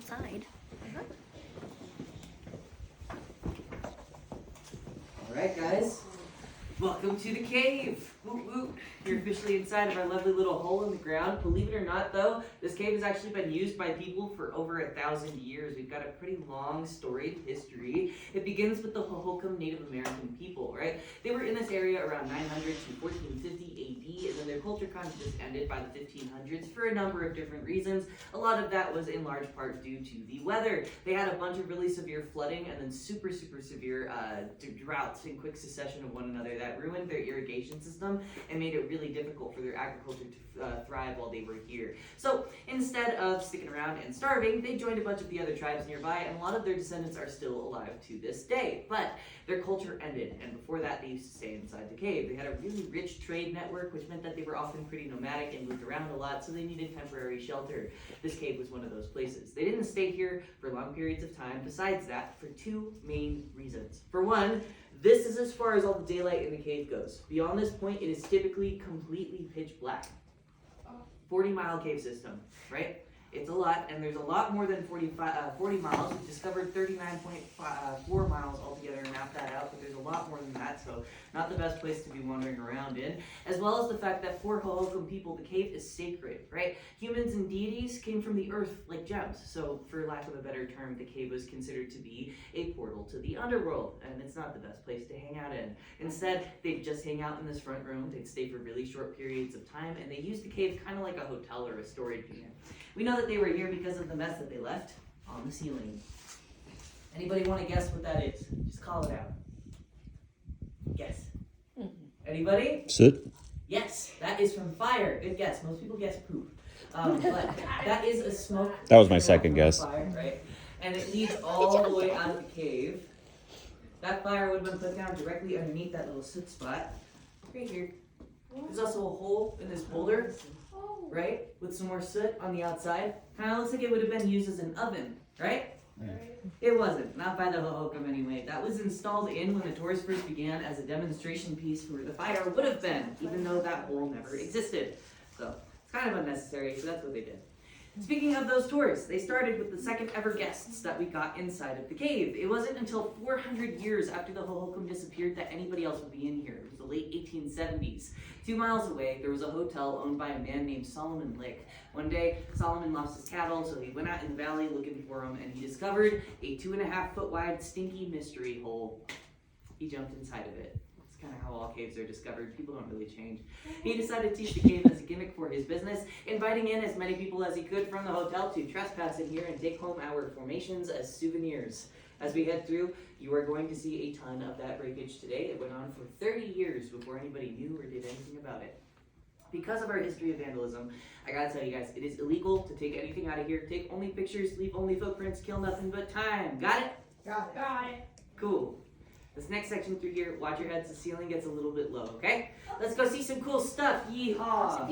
inside. Alright guys, welcome to the cave. Woot woot. You're officially inside of our lovely little hole in the ground. Believe it or not though, this cave has actually been used by people for over 1,000 years. We've got a pretty long storied history. It begins with the Hohokam Native American people, right? They were in this area around 900 to 1450 AD, and then their culture kind of just ended by the 1500s for a number of different reasons. A lot of that was in large part due to the weather. They had a bunch of really severe flooding and then super severe droughts in quick succession of one another that ruined their irrigation system and made it really difficult for their agriculture to thrive while they were here. So instead of sticking around and starving, they joined a bunch of the other tribes nearby, and a lot of their descendants are still alive to this day. But their culture ended, and before that they used to stay inside the cave. They had a really rich trade network, which meant that they were often pretty nomadic and moved around a lot, so they needed temporary shelter. This cave was one of those places. They didn't stay here for long periods of time, besides that, for two main reasons. For one, this is as far as all the daylight in the cave goes. Beyond this point, it is typically completely pitch black. 40-mile cave system, right? It's a lot, and there's a lot more than 40 miles. We've discovered 39.4 miles altogether and mapped that out, but there's a lot more than that, so not the best place to be wandering around in. As well as the fact that for Hohokam people, the cave is sacred, right? Humans and deities came from the earth like gems, so for lack of a better term, the cave was considered to be a portal to the underworld, and it's not the best place to hang out in. Instead, they'd just hang out in this front room, they'd stay for really short periods of time, and they used the cave kind of like a hotel or a storage unit. We know that they were here because of the mess that they left on the ceiling. Anybody want to guess what that is? Just call it out. Guess. Anybody? Soot? Yes, that is from fire. Good guess. Most people guess poop. But that is a smoke. That was my from second a guess. Fire, right? And it leads all the way out of the cave. That fire would have been put down directly underneath that little soot spot. Right here. There's also a hole in this boulder, right? With some more soot on the outside. Kind of looks like it would have been used as an oven, right? It wasn't, not by the Hohokam anyway. That was installed in when the tours first began as a demonstration piece for where the fire would have been, even though that hole never existed. So it's kind of unnecessary, so that's what they did. Speaking of those tours, they started with the second ever guests that we got inside of the cave. It wasn't until 400 years after the Hohokam disappeared that anybody else would be in here. It was the late 1870s. 2 miles away, there was a hotel owned by a man named Solomon Lick. One day, Solomon lost his cattle, so he went out in the valley looking for them, and he discovered a 2.5-foot wide stinky mystery hole. He jumped inside of it. It's kind of how all caves are discovered. People don't really change. He decided to use the cave as a gimmick for his business, inviting in as many people as he could from the hotel to trespass in here and take home our formations as souvenirs. As we head through, you are going to see a ton of that breakage today. It went on for 30 years before anybody knew or did anything about it. Because of our history of vandalism, I gotta tell you guys, it is illegal to take anything out of here. Take only pictures, leave only footprints, kill nothing but time. Got it? Got it. Cool. This next section through here, watch your heads, the ceiling gets a little bit low, okay? Let's go see some cool stuff. Yeehaw!